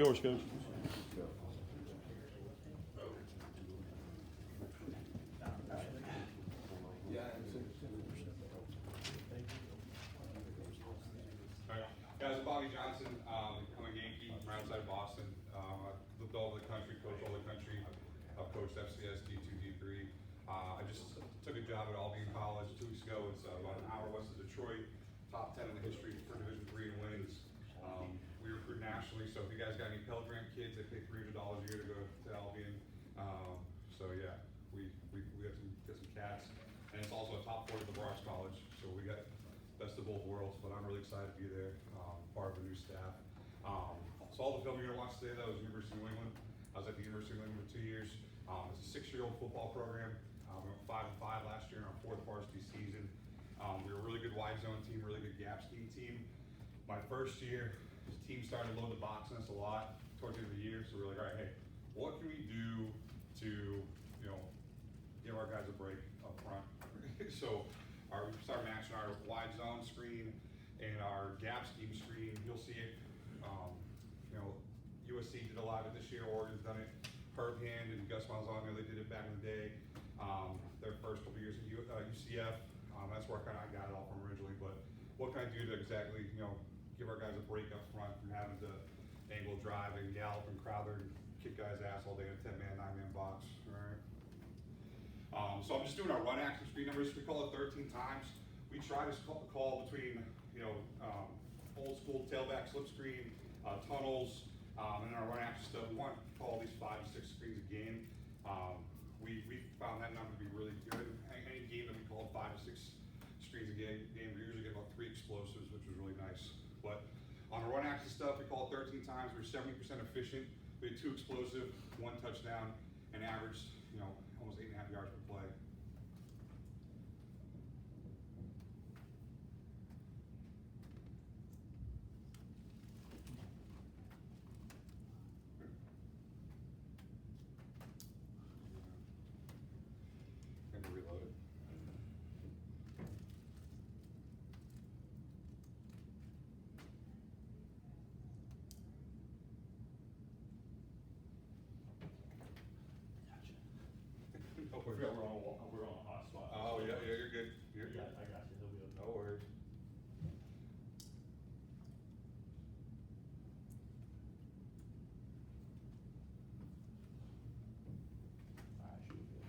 Yours, Coach. Guys, I'm Bobby Johnson. I'm a Yankee from outside Boston. I've lived all over the country, coached all over the country. I've coached FCS, D2, D3. I just took a job at Albany College 2 weeks ago. It's about an hour west of Detroit. Top 10 in the history for Division III in wins. We recruit nationally, so if you guys got any Pell Grant kids, they pay $300 a year to go to Albion. So yeah, we got some cats, and it's also a top 4 at the Bronx College. So we got best of both worlds, but I'm really excited to be there, part of the new staff. So all the film you're gonna watch today, though, is University of New England. I was at the University of New England for 2 years. It's a 6-year-old football program. We went 5-5 last year in our 4th varsity season. We were a really good wide zone team, really good gap scheme team. My first year, the team started to load the box on us a lot towards the end of the year, so we were like, all right, hey, what can we do to, give our guys a break up front? So we started matching our wide zone screen and our gap scheme screen. You'll see it, USC did a lot of it this year, Oregon's done it. Herb Hand and Gus Malzahn, they did it back in the day. Their first couple years at UCF, that's where I got it all from originally, but what can I do to exactly, give our guys a break up front from having to angle drive and gallop and Crowder and kick guys' ass all day in a 10-man, 9-man box, all right? So I'm just doing our run action screen numbers. We call it 13 times. We try to call between, old school tailback slip screen, tunnels, and our run action stuff. We want to call at least 5 to 6 screens a game. We found that number to be really good. Any game that we call 5 to 6 screens a game, we usually get about 3 explosives, which was really nice. But on the run action stuff, we call it 13 times. We're 70% efficient. We had 2 explosive, 1 touchdown, and averaged, almost 8.5 yards per play. And reload it. We're on a hot spot. Oh, yeah, you're good. You're good. I got you. He'll be okay. No worries. All right, should be good.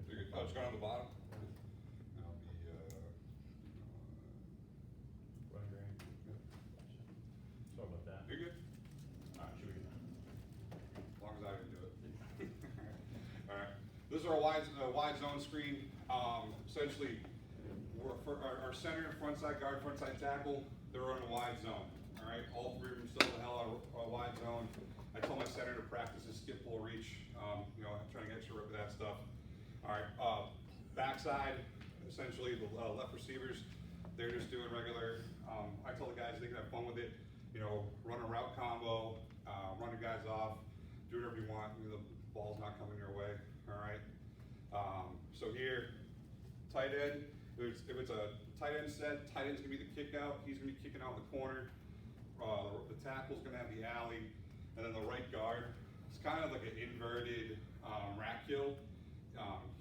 You're good. Oh, it's going on the bottom? That'll be, Running green. yeah. Gotcha. Sorry about that. You're good. All right, should we get that? As long as I didn't do it. All right. This is our wide zone screen. Essentially, for our center, front side guard, front side tackle, they're in a wide zone. All right. All 3 of them still the hell out of a wide zone. I told my center to practice his skip, pull, reach. Trying to get you rip of that stuff. All right. Backside, essentially the left receivers, they're just doing regular. I tell the guys they can have fun with it. Run a route combo, run the guys off, do whatever you want. The ball's not coming your way. All right. So here, tight end. If it's a tight end set, tight end's gonna be the kick out. He's gonna be kicking out in the corner. The tackle's gonna have the alley, and then the right guard. It's kind of like an inverted rat kill.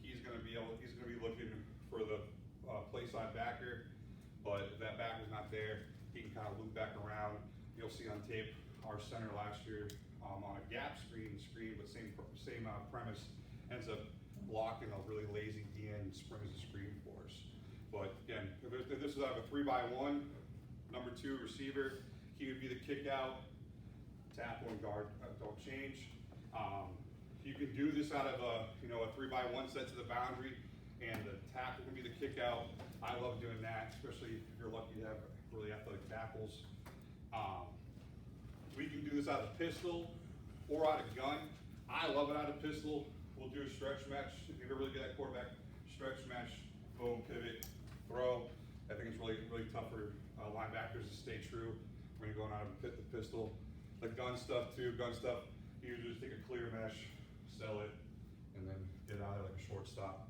He's gonna be looking for the play side backer, but if that backer's not there, he can kind of loop back around. You'll see on tape our center last year on a gap screen, but same premise, ends up blocking a really lazy DN and springs the screen for us. But again, if this is out of a 3-by-1, number 2 receiver, he would be the kick out, tackle and guard don't change. You can do this out of a 3-by-1 set to the boundary, and the tackle can be the kick out. I love doing that, especially if you're lucky to have really athletic tackles. We can do this out of pistol or out of gun. I love it out of pistol. We'll do a stretch mesh. If you're really good at quarterback, stretch mesh, boom, pivot, throw. I think it's really, really tough for linebackers to stay true when you're going out of the pistol. The gun stuff too, you just take a clear mesh, sell it, and then get out of there like a shortstop.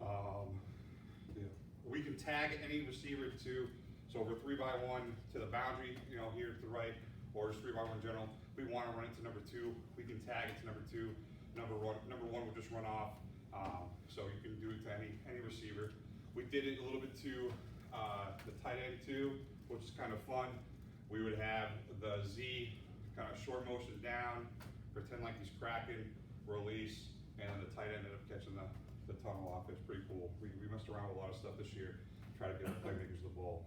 Yeah. we can tag any receiver to, so if we're 3x1 to the boundary, you know, here to the right, or just 3x1 general, we want to run it to number 2, we can tag it to number 2. Number one will just run off. So you can do it to any receiver. We did it a little bit to the tight end too, which is kind of fun. We would have the Z kind of short motion down, pretend like he's cracking, release, and then the tight end ended up catching the tunnel off. It's pretty cool. We messed around with a lot of stuff this year, try to get our playmakers the ball.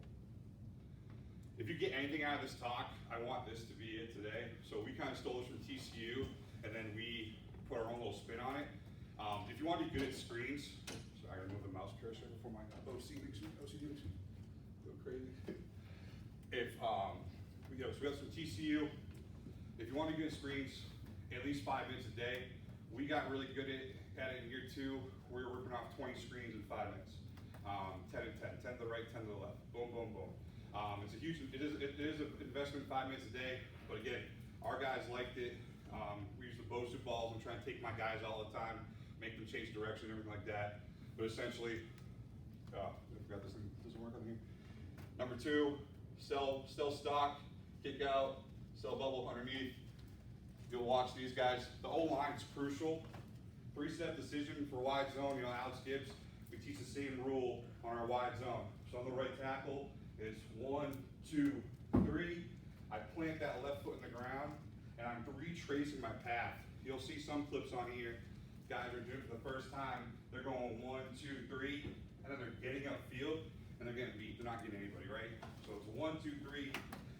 If you get anything out of this talk, I want this to be it today. So we kind of stole this from TCU, and then we put our own little spin on it. If you want to be good at screens, sorry, I gotta move the mouse cursor before my OCD makes me go crazy. If so we got some TCU. If you want to be good at screens, at least 5 minutes a day. We got really good at it in year 2. We were ripping off 20 screens in 5 minutes. 10 and 10, 10 to the right, 10 to the left. Boom, boom, boom. It's a huge. It is an investment, 5 minutes a day. But again, our guys liked it. We use the Bosu balls. I'm trying to take my guys all the time, make them change direction, everything like that. But essentially, I forgot this thing doesn't work on here. Number 2, sell stock, kick out, sell bubble underneath. You'll watch these guys. The O-line is crucial. 3-step decision for wide zone. You know, Alex Gibbs, we teach the same rule on our wide zone. So on the right tackle, it's 1, 2, 3. I plant that left foot in the ground, and I'm retracing my path. You'll see some clips on here. Guys are doing it for the first time. They're going 1, 2, 3, and then they're getting upfield, and they're getting beat. They're not getting anybody, right? So it's 1, 2, 3,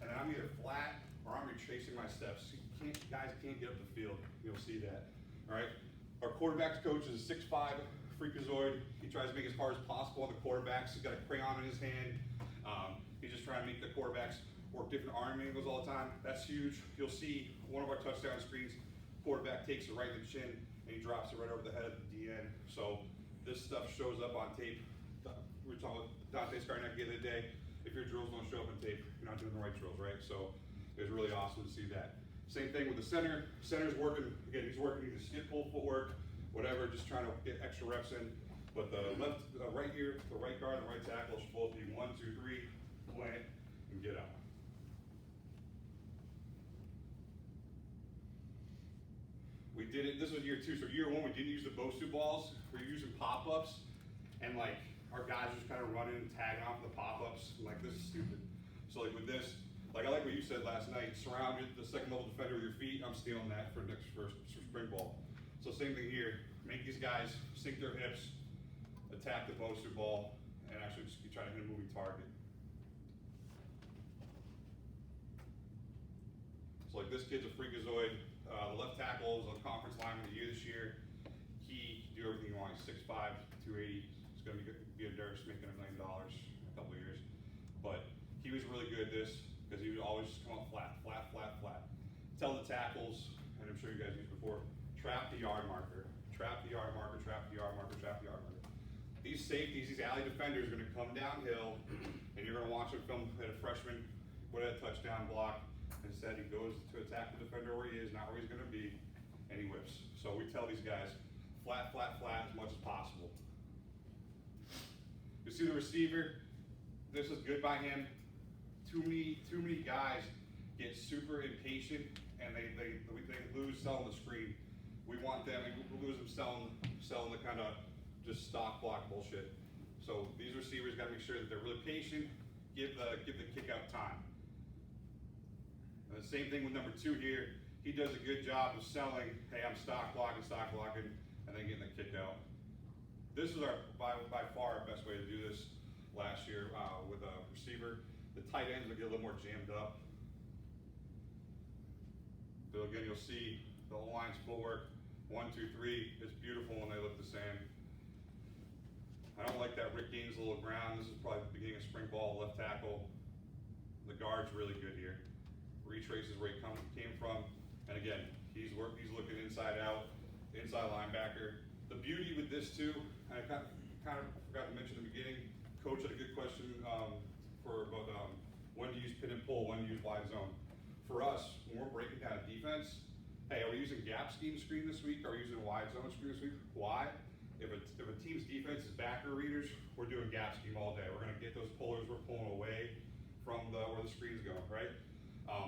and then I'm either flat or I'm retracing my steps. Guys can't get up the field. You'll see that. All right. Our quarterback's coach is a 6'5" freakazoid. He tries to make it as hard as possible on the quarterbacks. He's got a crayon in his hand. He's just trying to make the quarterbacks work different arm angles all the time. That's huge. You'll see one of our touchdown screens. Quarterback takes it right in the chin and he drops it right over the head of the DN. So this stuff shows up on tape. We were talking with Dante Skarnek the other day. If your drills don't show up on tape, you're not doing the right drills, right? So it was really awesome to see that. Same thing with the center. Center's working, again, he's working either skip, pull, footwork, whatever, just trying to get extra reps in. But the left, right here, the right guard and the right tackle should both be 1, 2, 3, plant, and get out. We did it, this was year 2, so year 1 we didn't use the Bosu balls, we were using pop-ups, and like, our guys were just kind of running and tagging off the pop-ups, like this is stupid. So like with this, like I like what you said last night, surround the second level defender with your feet, I'm stealing that for spring ball. So same thing here, make these guys sink their hips, attack the Bosu ball, and actually just try to hit a moving target. So like this kid's a freakazoid. The left tackle is a conference lineman of the year this year. He can do everything you want. He's 6'5", 280. He's going to be a nurse making $1 million in a couple of years. But he was really good at this because he would always just come up flat, flat, flat, flat. Tell the tackles, and I'm sure you guys used before, trap the yard marker, trap the yard marker, trap the yard marker, trap the yard marker. These safeties, these alley defenders are going to come downhill, and you're going to watch them film at a freshman with a touchdown block. Instead, he goes to attack the defender where he is, not where he's going to be, and he whips. So we tell these guys, flat, flat, flat as much as possible. You see the receiver, this is good by him. Too many guys get super impatient, and they lose selling the screen. We want them, we lose them selling the kind of just stock block bullshit. So these receivers got to make sure that they're really patient, give the kick out time. And the same thing with number 2 here. He does a good job of selling, hey, I'm stock blocking, and then getting the kick out. This is by far our best way to do this last year with a receiver. The tight ends will get a little more jammed up. So again, you'll see the line's footwork, 1, 2, 3. It's beautiful when they look the same. I don't like that Rick Gaines little ground. This is probably the beginning of spring ball, left tackle. The guard's really good here. Retraces where he came from, and again, he's looking inside out, inside linebacker. The beauty with this too, and I kind of forgot to mention in the beginning, Coach had a good question for about when to use pin and pull, when to use wide zone. For us, when we're breaking down a defense, hey, are we using gap scheme screen this week? Are we using wide zone screen this week? Why? if a team's defense is backer readers, we're doing gap scheme all day. We're gonna get those pullers, we're pulling away from where the screen's going, right?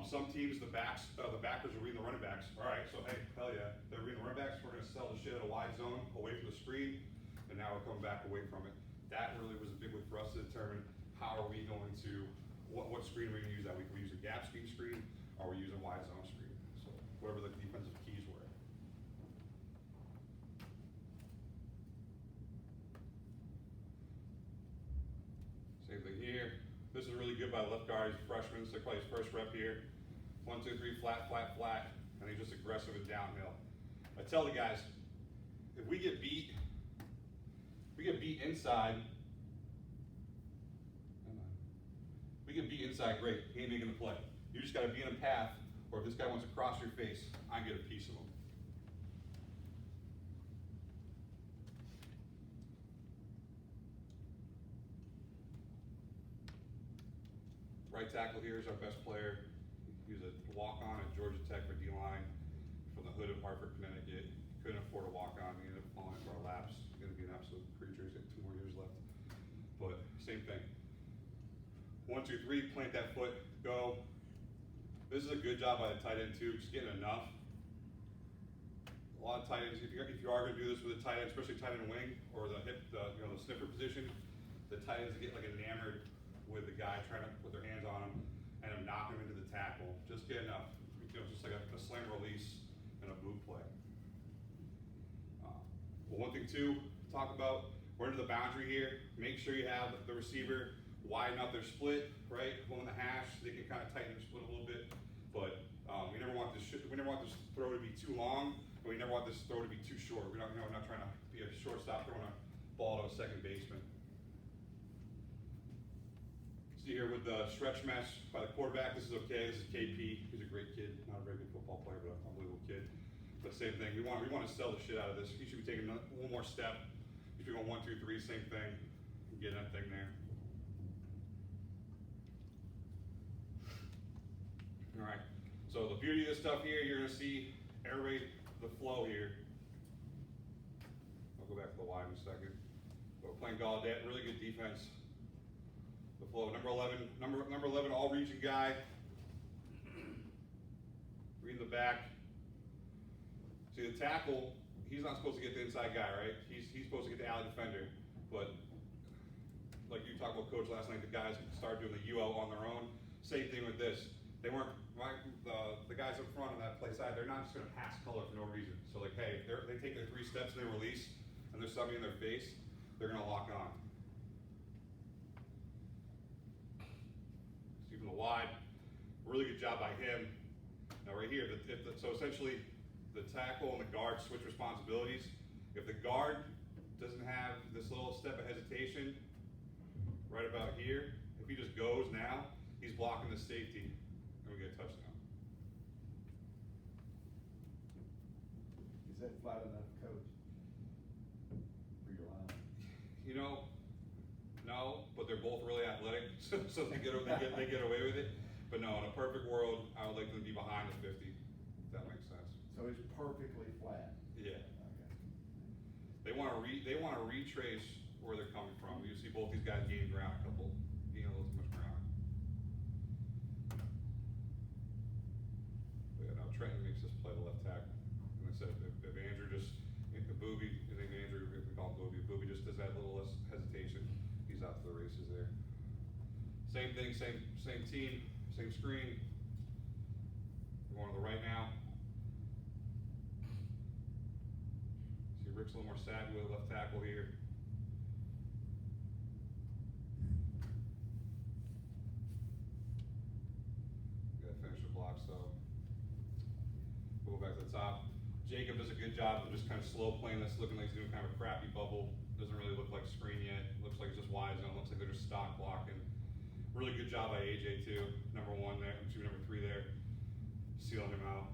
Some teams, the backers are reading the running backs. All right, so hey, hell yeah, they're reading the running backs. We're gonna sell the shit at a wide zone away from the screen, and now we're coming back away from it. That really was a big one for us to determine how are we going to, what screen are we gonna use that week. We're using gap scheme screen, or we're using wide zone screen. So whatever the defensive keys were. Same thing here. This is really good by the left guard. He's a freshman, so probably his first rep here. 1, 2, 3, flat, flat, flat, and he's just aggressive and downhill. I tell the guys, if we get beat inside, great, he ain't making the play. You just gotta be in a path, or if this guy wants to cross your face, I get a piece of him. Right tackle here is our best player. He's a walk-on at Georgia Tech for D-line from the hood of Hartford, Connecticut. Couldn't afford a walk-on. He ended up falling into our laps. He's going to be an absolute creature. He's got 2 more years left. But same thing. 1, 2, 3, plant that foot, go. This is a good job by the tight end too, just getting enough. A lot of tight ends, if you are going to do this with a tight end, especially tight end wing or the hip, the sniffer position, the tight ends get like enamored with the guy trying to put their hands on him and knock him into the tackle. Just get enough, just like a slam release and a boot play. Well, one thing too, talk about, we're into the boundary here. Make sure you have the receiver widen out their split, right? Pulling the hash, they can kind of tighten their split a little bit. But we never want this throw to be too long, and we never want this throw to be too short. We're not trying to be a shortstop throwing a ball to a second baseman. See here with the stretch mesh by the quarterback, this is okay. This is KP. He's a great kid, not a very good football player, but an unbelievable kid. But same thing, we want to sell the shit out of this. He should be taking one more step. He should be going 1, 2, 3, same thing. Get that thing there. All right. So the beauty of this stuff here, you're gonna see everybody the flow here. I'll go back to the wide in a second. But we're playing Gallaudet, really good defense. The flow, number 11, all region guy. Reading the back. See the tackle, he's not supposed to get the inside guy, right? He's supposed to get the alley defender. But like you talked about, Coach, last night, the guys started doing the UO on their own. Same thing with this. They weren't, the guys up front on that play side, they're not just gonna pass color for no reason. So like, hey, they take their 3 steps and they release, and there's somebody in their face, they're gonna lock on. See from the wide, really good job by him. Now right here, so essentially, the tackle and the guard switch responsibilities. If the guard doesn't have this little step of hesitation, right about here, if he just goes now, he's blocking the safety, and we get a touchdown. Is that flat enough, Coach, for your line? You know, no, but they're both really athletic, so they get away with it. But no, in a perfect world, I would like them to be behind the 50, if that makes sense. So it's perfectly flat? Yeah. Okay. They want to retrace where they're coming from. You see both these guys gaining ground, gain a little too much ground. But yeah, now Trenton makes this play the left tackle. And I said, if Andrew if Booby, his name is Andrew, if we call him Booby, Booby just does that little less hesitation, he's out to the races there. Same thing, same team, same screen. We're going to the right now. See Rick's a little more savvy with the left tackle here. Gotta finish the block, so we'll go back to the top. Jacob does a good job of just kind of slow playing this, looking like he's doing kind of a crappy bubble. Doesn't really look like a screen yet. Looks like it's just wide zone. Looks like they're just stock blocking. Really good job by AJ too. Number 1 there, number 3 there, sealing him out.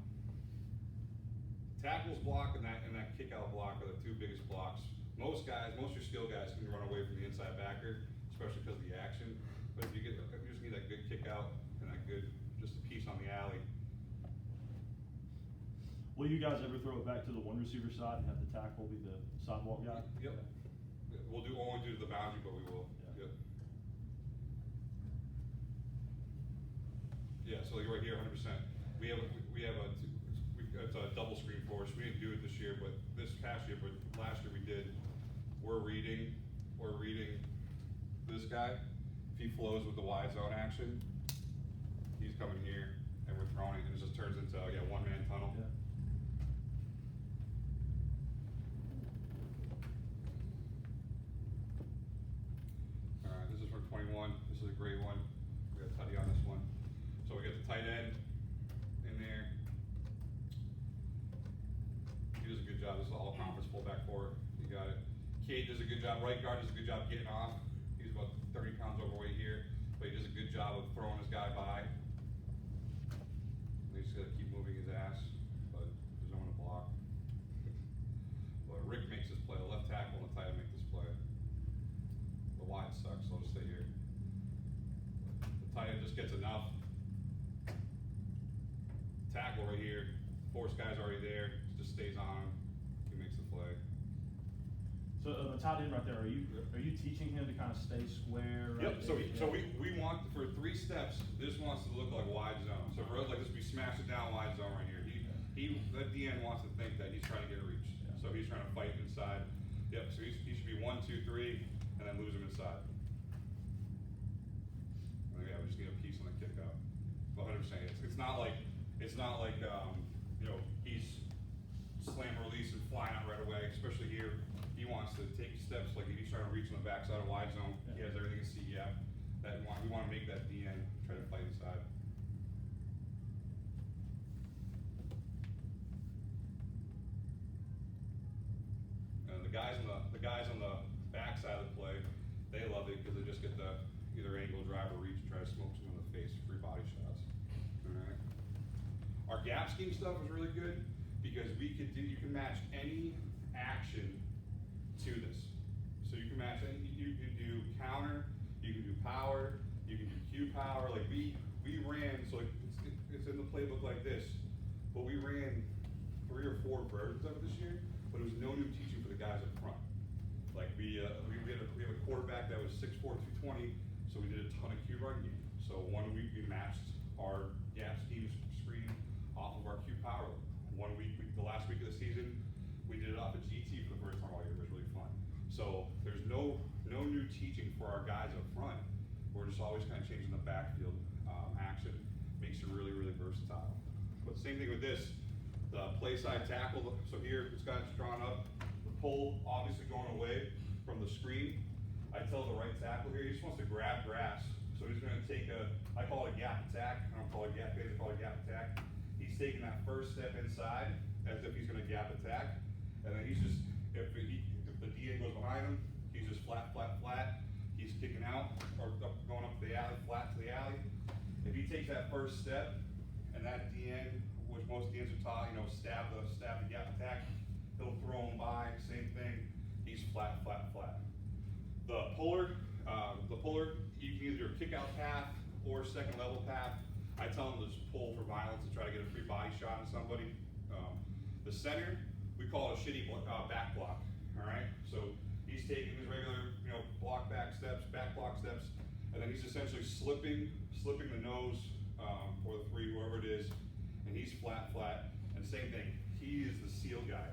Tackles block and that kick out block are the 2 biggest blocks. Most of your skill guys can run away from the inside backer, especially because of the action. But if you just need that good kick out and that good, just a piece on the alley. Will Will you guys ever throw it back to the one receiver side and have the tackle be the sidewalk guy? Yep. We'll only do the boundary, but we will, Yeah. yep. Yeah, so like right here, 100%. It's a double screen for us. We didn't do it this year, but this past year, but last year we did. We're reading this guy. If he flows with the wide zone action, he's coming here, and we're throwing it, and it just turns into one-man tunnel. Yeah. All right, this is from 21. This is a great one. We got Tutty on this one. So we got the tight end in there. He does a good job. This is all conference fullback for it. You got it. Cade does a good job. Right guard does a good job getting off. He's about 30 pounds overweight here, but he does a good job of throwing his guy by. He's just gotta keep moving his ass, but there's no one to block. But Rick makes this play. The left tackle and the tight end make this play. The wide sucks, so I'll just stay here. The tight end just gets enough. Tackle right here. Force guy's already there. Just stays on him. He makes the play. So the tight end right there, are you teaching him to kind of stay square? Right Yep, so there? we want, for 3 steps, this wants to look like wide zone. So for us, like this, we smash it down wide zone right here. That DN wants to think that he's trying to get a reach. Yeah. So he's trying to fight inside. Yep, so he should be 1, 2, 3, and then lose him inside. And yeah, we just need a piece on the kick out. 100%. It's not like, he's slam release and flying out right away, especially here. He wants to take steps, like if he's trying to reach on the backside of wide zone, he has everything to see, we want to make that DN try to fight inside. And the guys on the backside of the play, they love it because they just get the either angle, drive, or reach, and try to smoke someone in the face, free body shots. Alright. Our gap scheme stuff is really good because you can match any action to this. So you can match any, you can do counter, you can do power, you can do Q power. Like we ran, so like it's in the playbook like this, but we ran 3 or 4 versions of it this year, but it was no new teaching for the guys up front. Like we have a quarterback that was 6'4", 220, so we did a ton of Q run game. So 1 week we matched our gap scheme screen off of our Q power. 1 week, the last week of the season, we did it off of GT for the first time all year. It was really fun. So there's no new teaching for our guys up front. We're just always kind of changing the backfield action. Makes you really, really versatile. But same thing with this, the play side tackle. So here it's got drawn up. The pull obviously going away from the screen. I tell the right tackle here, he just wants to grab grass. So he's going to take I call it a gap attack. I don't call it gap phase, I call it gap attack. He's taking that first step inside as if he's going to gap attack. And then he's just, if the DN goes behind him, he's just flat. He's kicking out, or going up to the alley, flat to the alley. If he takes that first step, and that DN, which most DNs are taught, stab the gap attack, he'll throw him by, same thing. He's flat. The puller, you can either kick out path or second level path. I tell him to just pull for violence to try to get a free body shot on somebody. The center, we call it a shitty back block. All right, so he's taking his regular, back block steps, and then he's essentially slipping the nose for the 3, whoever it is, and he's flat. And same thing, he is the seal guy.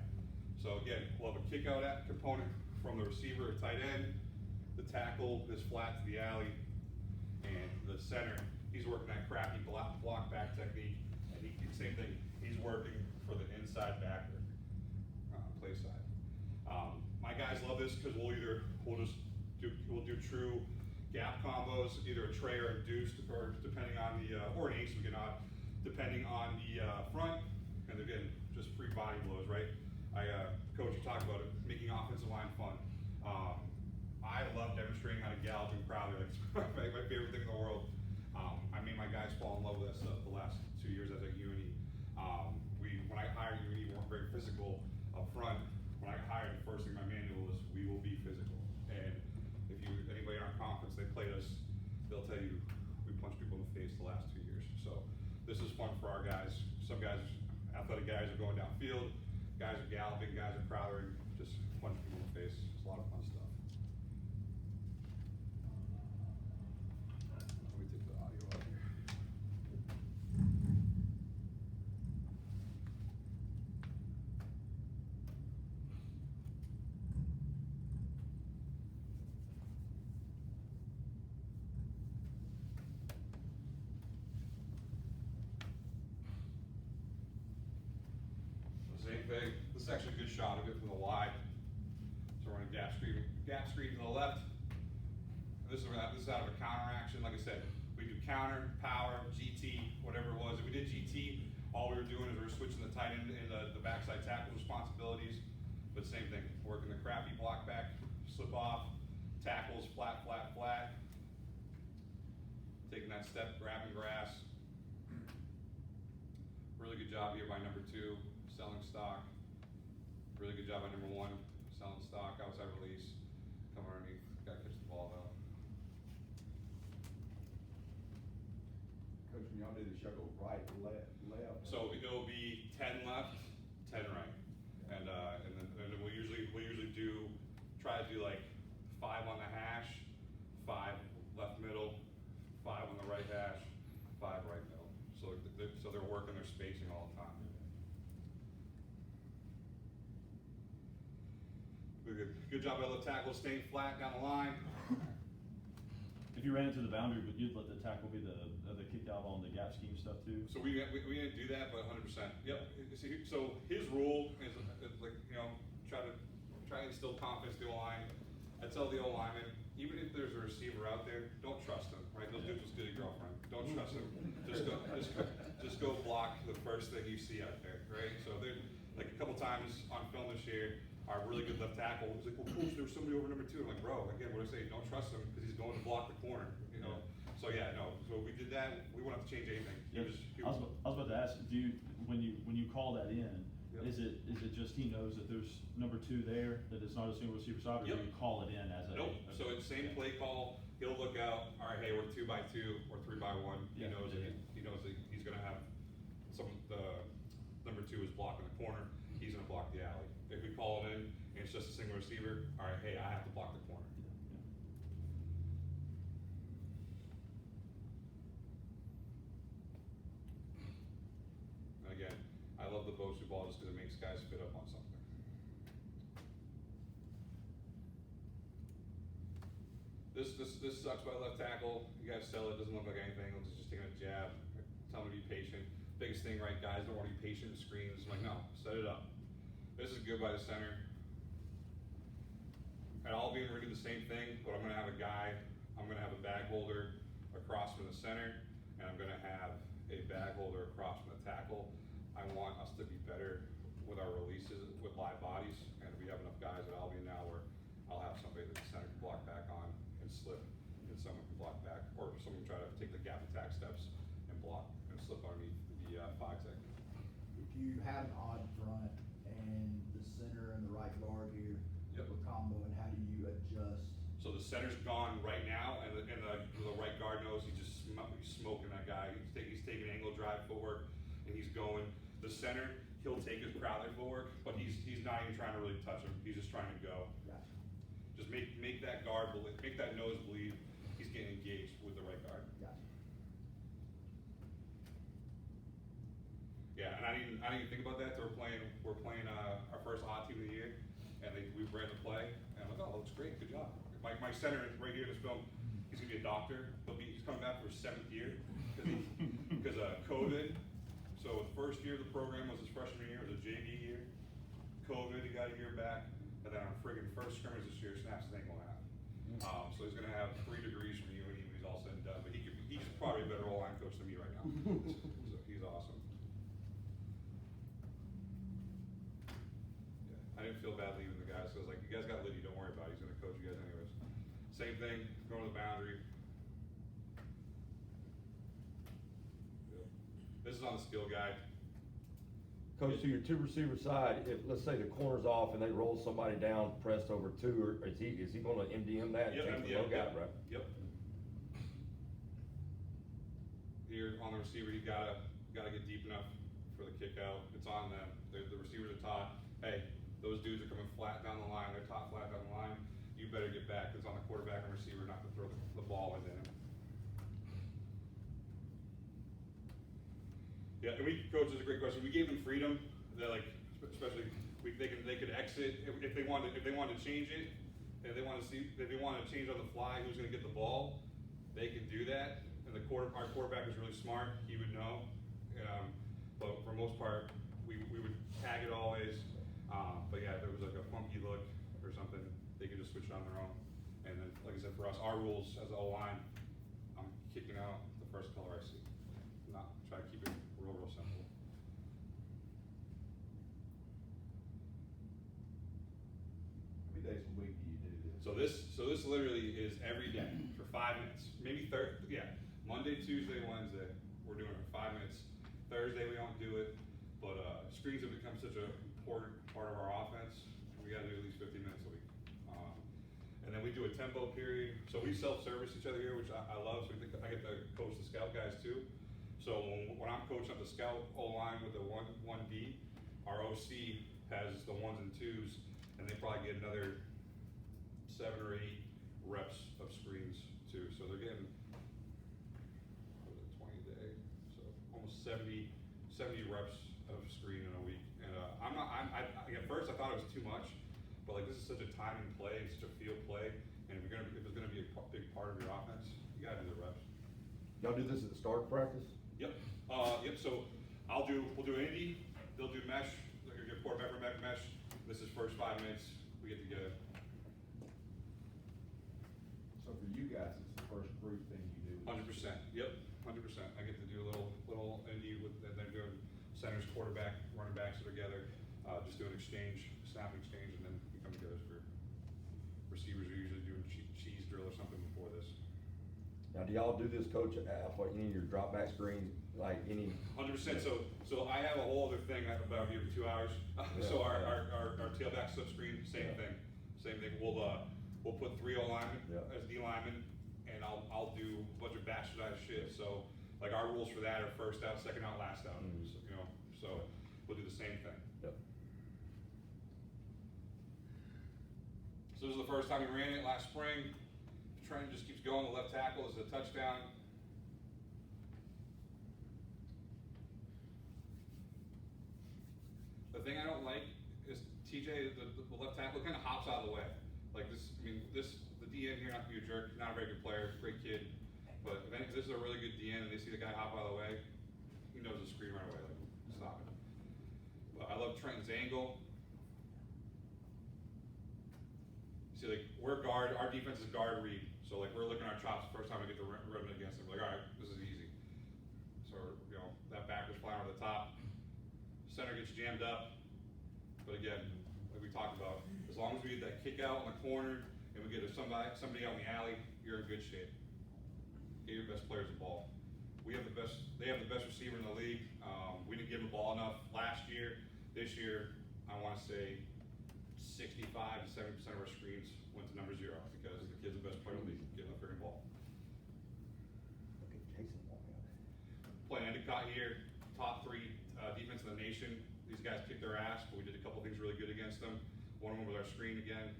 So again, we'll have a kick out component from the receiver or tight end. The tackle is flat to the alley, and the center, he's working that crappy block back technique, and same thing, he's working for the inside backer play side. My guys love this because we'll do true gap combos, either a tray or a deuce, or depending on the or an ace we get on, depending on the front, and again, just free body blows, right? Coach, you talked about it, making offensive line fun. I love demonstrating how to gallop and Crowder. That's my favorite thing in the world. I made my guys fall in love with that stuff the last 2 years as a uni. When I hired uni, we weren't very physical up front. When I hired, the first thing my manual was, we will be physical. And if anybody in our conference, they played us, they'll tell you, we punched people in the face the last 2 years. So this is fun for our guys. Some guys, athletic guys are going downfield, guys are galloping, guys are crowding, just punch people in the face. It's a lot of fun stuff. Let me take the audio out here. Same thing. This is actually a good shot of it from the wide. So we're running gap screen to the left. This is out of a counter action. Like I said, we do counter, power, GT, whatever it was. If we did GT, all we were doing is we were switching the tight end and the backside tackle responsibilities. But same thing, working the crappy block back, slip off, tackles, flat, flat, flat. Taking that step, grabbing grass. Really good job here by number 2. Selling stock. Really good job by number 1, selling stock, outside release, come underneath, gotta catch the ball though. Coach, when y'all do this, y'all go right, left. So it'll be 10 left, 10 right. And then we'll usually try to do like 5 on the hash, 5 left middle, 5 on the right hash, 5 right middle. So they're working their spacing all the time. Good job by left tackle, staying flat down the line. If you ran into the boundary, but you'd let the tackle be the kick out on the gap scheme stuff too? So we didn't do that, but 100%. Yep. So his rule is like, try to instill confidence in the O-line. I tell the O-lineman, even if there's a receiver out there, don't trust him, right? They'll do just get a girlfriend. Don't trust him. Just go block the first thing you see out there, right? So there, like a couple times on film this year, our really good left tackle was like, well, coach, there was somebody over number 2. I'm like, bro, again, what I say, don't trust him because he's going to block the corner, So yeah, no. So we did that. We won't have to change anything. Yep. I was about to ask, when you call that in, Yep. is it just he knows that there's number 2 there, that it's not a single receiver side, or Yep. do you call it in as a? Nope. So it's same play call. He'll look out. All right, hey, we're 2x2 or 3x1. He Yeah, knows yeah, that he knows that he's going to have the number 2 is blocking the corner. He's going to block the alley. If we call it in and it's just a single receiver, all right, hey, I have to block the corner. And again, I love the Bosu ball just because it makes guys fit up on something. This sucks by left tackle. You guys sell it, doesn't look like anything. It's just taking a jab. Tell him to be patient. Biggest thing, right, guys, don't want to be patient in screens. I'm like, no, set it up. This is good by the center. At all being, we're gonna do the same thing, but I'm gonna have a bag holder across from the center, and I'm gonna have a bag holder across from the tackle. I want us to be better with our releases with live bodies, and we have enough guys at Albion now where I'll have somebody that the center can block back on and slip, and someone can block back, or someone can try to take the gap attack steps and block and slip underneath the 5-tech. If you have an odd front and the center and the right guard here, Yep. we're comboing, how do you adjust? So the center's gone right now, and the right guard knows he's smoking that guy. He's taking angle drive footwork, and he's going. The center, he'll take his Crowley footwork, but he's not even trying to really touch him. He's just trying to go. Gotcha. Just make that guard believe, make that nose believe he's getting engaged with the right guard. Gotcha. Yeah, and I didn't even think about that. We're playing our first odd team of the year, and we ran the play, and I'm like, oh, that looks great, good job. My center is right here in this film. He's gonna be a doctor. He's coming back for his 7th year because of COVID. So the first year of the program was his freshman year. It was a JV year. COVID, he got a year back, and then our friggin' first scrimmage this year snaps his ankle in half. So he's gonna have 3 degrees from UNE when he's all said and done. But he's probably a better O-line coach than me right now. So he's awesome. I didn't feel bad leaving the guys, so I was like, you guys got Liddy, don't worry about it, he's gonna coach you guys anyways. Same thing, going to the boundary. Yep. This is on the skill guide. Coach, to your 2 receiver side, if, let's say the corner's off and they roll somebody down, pressed over 2, or is he gonna MDM that? Yep, Take the yep, look yep, out, right? yep. Here on the receiver, you gotta get deep enough for the kick out. It's on them. The receivers are taught, hey, those dudes are coming flat down the line. They're taught flat down the line. You better get back. It's on the quarterback and receiver not to throw the ball into him. Yeah, and coach, this is a great question. We gave them freedom. They're like, especially they could exit if they wanted to change it. If they want to change on the fly who's going to get the ball, they can do that. And our quarterback is really smart. He would know. But for the most part, we would tag it always. But yeah, if there was like a funky look or something, they could just switch it on their own. And then, like I said, for us, our rules as O-line, I'm kicking out the first color I see. Not try to keep it real simple. How many days a week do you do this? So this literally is every day for 5 minutes. Maybe Monday, Tuesday, Wednesday, we're doing it for 5 minutes. Thursday we don't do it, but screens have become such an important part of our offense. We got to do at least 50 minutes a week. And then we do a tempo period. So we self-service each other here, which I love. So I get to coach the scout guys too. So when I'm coaching up the scout O-line with the 1D, our OC has the 1s and 2s, and they probably get another 7 or 8 reps of screens too. So they're getting 20 a day, so almost 70 reps of screen in a week. And at first I thought it was too much, but like this is such a time and play, it's such a field play, and if it's gonna be a big part of your offense, you gotta do the reps. Y'all do this at the start of practice? Yep. So we'll do Indy, they'll do mesh, your quarterback for mesh. This is first 5 minutes, we get together. So for you guys, it's the first group thing you do. 100%. Yep. 100%. I get to do a little Indy with, and they're doing centers, quarterback, running backs together, just doing exchange, snap exchange, and then we come together for receivers are usually doing cheese drill or something before this. Now, do y'all do this, coach, for any of your drop back screens, like any? 100%. So I have a whole other thing I can about here for 2 hours. So our tailback slip screen, same thing. We'll put 3 O linemen as D linemen, and I'll do a bunch of bastardized shit. So like our rules for that are first out, second out, last out. So we'll do the same thing. Yep. So this is the first time we ran it last spring. Trent just keeps going. The left tackle is a touchdown. The thing I don't like is TJ, the left tackle, kind of hops out of the way. Like this, the DN here, not to be a jerk, not a very good player, great kid. But if this is a really good DN and they see the guy hop out of the way, he knows the screen right away, like, stop it. But I love Trenton's angle. See, like, we're guard, our defense is guard read. So, like, we're looking at our chops the first time we get the run against them. We're like, all right, this is easy. So, that back is flying over the top. Center gets jammed up. But again, like we talked about, as long as we get that kick out in the corner and we get somebody out in the alley, you're in good shape. Get your best players the ball. They have the best receiver in the league. We didn't give them the ball enough last year. This year, I want to say 65 to 70% of our screens went to number 0 because the kid's the best player in the league, getting the freaking ball. Okay, Jason walk out. Playing Endicott here, top 3 defense in the nation. These guys kicked their ass, but we did a couple things really good against them. One of them was our screen game.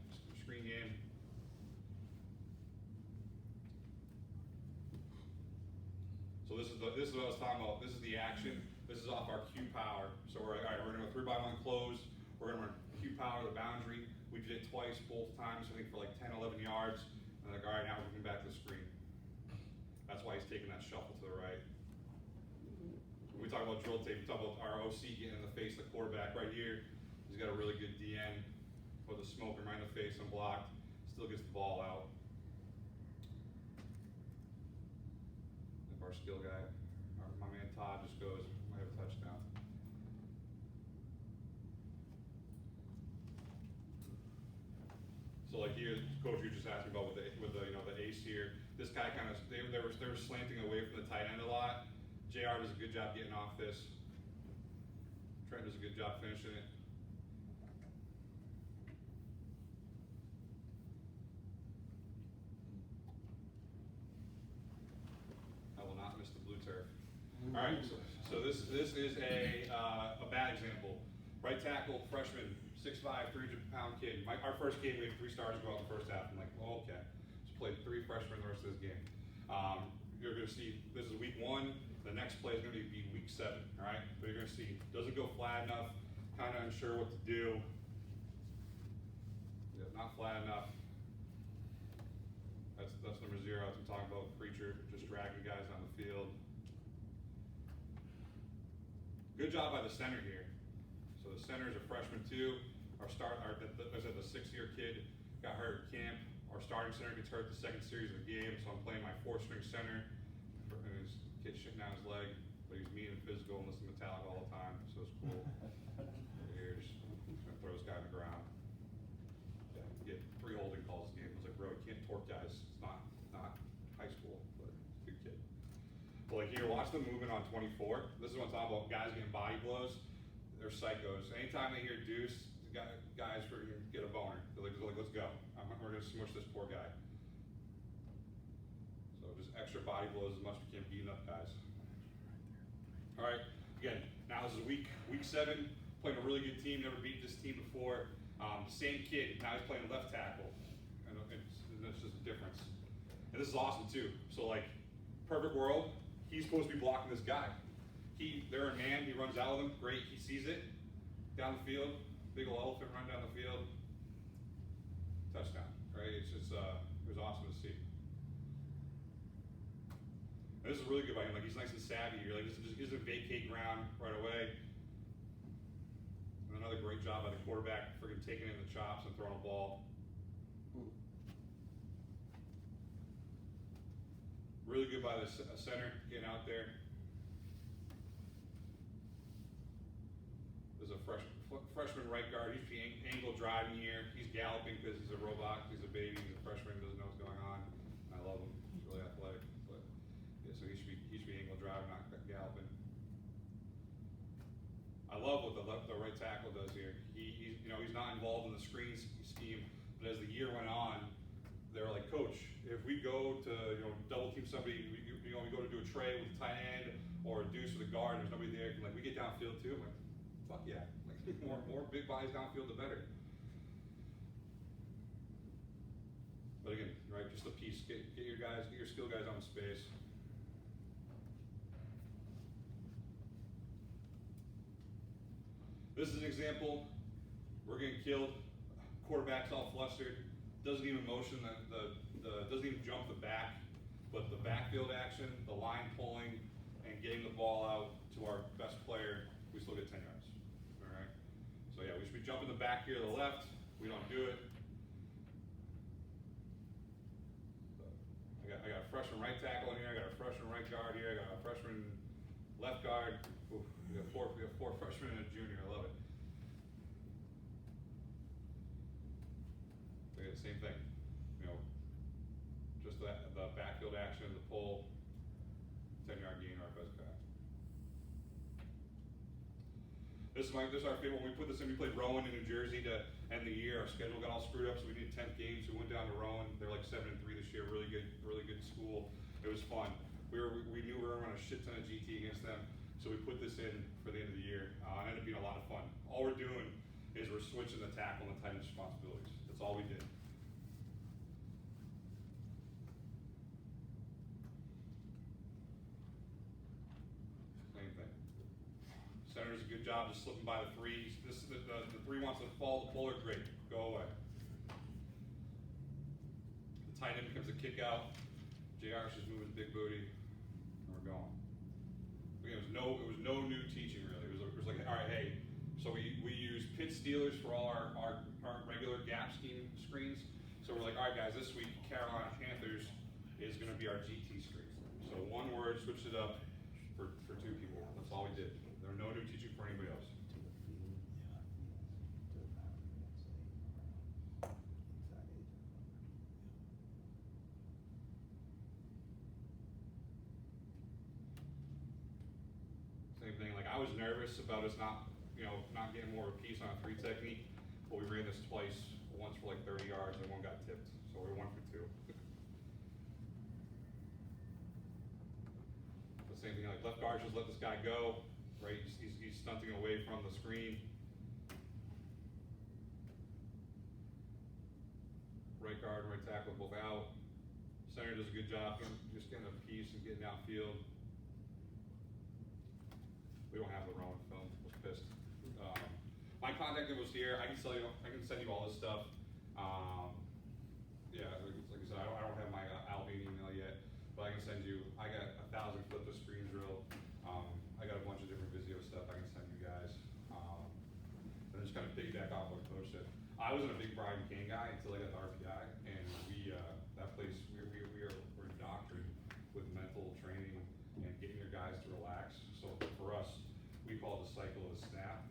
So this is what I was talking about. This is the action. This is off our Q power. So we're like, all right, we're gonna go 3-by-1 close. We're gonna run Q power to the boundary. We did it twice, both times, I think for like 10, 11 yards. And like, all right, now we're coming back to the screen. That's why he's taking that shuffle to the right. When we talk about drill tape, we talk about our OC getting in the face of the quarterback right here. He's got a really good DN. Put the smoke him right in the face, unblocked. Still gets the ball out. If our skill guy, my man Todd just goes, I have a touchdown. So like here, coach, you just asked me about with the ace here. This guy kind of they were slanting away from the tight end a lot. JR does a good job getting off this. Trent does a good job finishing it. I will not miss the blue turf. Alright, so this is a bad example. Right tackle, freshman, 6'5", 300-pound kid. Our first game, we had 3 stars go out in the first half. I'm like, well, okay. Just played 3 freshmen the rest of this game. You're gonna see, this is week 1. The next play is gonna be week 7, alright? But you're gonna see, doesn't go flat enough, kinda unsure what to do. Yeah, not flat enough. That's number 0, as we talking about, creature, just dragging guys on the field. Good job by the center here. So the center is a freshman too. The 6th-year kid got hurt at camp. Our starting center gets hurt the second series of the game, so I'm playing my 4th-string center. And his kid's shitting down his leg, but he's mean and physical and listening to Metallica all the time, so it's cool. Here, just gonna throw this guy on the ground. Yeah, you get 3 holding calls this game. I was like, bro, you can't torque guys. It's not high school, but good kid. But like here, watch them moving on 24. This is what I'm talking about, guys getting body blows. They're psychos. Anytime they hear deuce, guys are gonna get a boner. They're like, let's go. We're gonna smush this poor guy. So just extra body blows as much as we can, beating up guys. All right, again, now this is week 7, playing a really good team, never beat this team before. Same kid, now he's playing left tackle. And it's just a difference. And this is awesome too. So like, perfect world, he's supposed to be blocking this guy. They're a man, he runs out with him, great, he sees it, down the field, big ol' elephant run down the field, touchdown, right? It was awesome to see. And this is really good by him, like he's nice and savvy, you're like, he doesn't vacate ground right away. And another great job by the quarterback, freaking taking in the chops and throwing a ball. Really good by the center, getting out there. There's a freshman right guard, he's angle driving here. He's galloping because he's a robot, he's a baby, he's a freshman, doesn't know what's going on. I love him, he's really athletic. But yeah, so he should be angle driving, not galloping. I love what the right tackle does here. He's not involved in the screen scheme, but as the year went on, they were like, coach, if we go to double team somebody, we go to do a tray with the tight end or a deuce with a guard, and there's nobody there, like we get downfield too. I'm like, fuck yeah, like more big bodies downfield, the better. But again, right, just a piece. Get your skill guys on the space. This is an example. We're getting killed. Quarterback's all flustered. Doesn't even motion doesn't even jump the back, but the backfield action, the line pulling, and getting the ball out to our best player, we still get 10 yards. All right. So yeah, we should be jumping the back here to the left. We don't do it. I got a freshman right tackle in here. I got a freshman right guard here. I got a freshman left guard. Oof, we have four freshmen and a junior. I love it. The same thing, just the backfield action, the pull, 10-yard gain, our best guy. This is our favorite. When we put this in, we played Rowan in New Jersey to end the year. Our schedule got all screwed up, so we needed 10th games. We went down to Rowan. They're like 7-3 this year. Really good school. It was fun. We knew we were running a shit ton of GT against them, so we put this in for the end of the year. It ended up being a lot of fun. All we're doing is we're switching the tackle and the tight end responsibilities. That's all we did. Center does a good job just slipping by the threes. This is the 3 wants to fall, the puller, great, go away. The tight end becomes a kick out. JR's just moving his big booty, and we're going. Again, it was no new teaching really. It was like, all right, hey, so we use pit stealers for all our regular gap scheme screens. So we're like, all right guys, this week Carolina Panthers is gonna be our GT screen. So one word, switch it up for 2 people. That's all we did. There are no new teaching for anybody else. Same thing, like I was nervous about us not getting more of a piece on a 3 technique, but we ran this twice, once for like 30 yards and one got tipped. So we were 1 for 2. The Same thing, like left guard, just let this guy go, right? He's stunting away from the screen. Right guard and right tackle both out. Center does a good job, just getting a piece and getting outfield. We don't have the Rowan film, was pissed. My contact info was here, I can send you all this stuff. Yeah, like I said, I don't have my Albion email yet, but I can send you, I got 1,000 clip of screen drill. I got a bunch of different Vizio stuff I can send you guys. And then just kind of piggyback off what Coach said. I wasn't a big Brian Kane guy until I got the RPI, and that place, we're doctored with mental training and getting your guys to relax. So for us, we call it the cycle of the snap.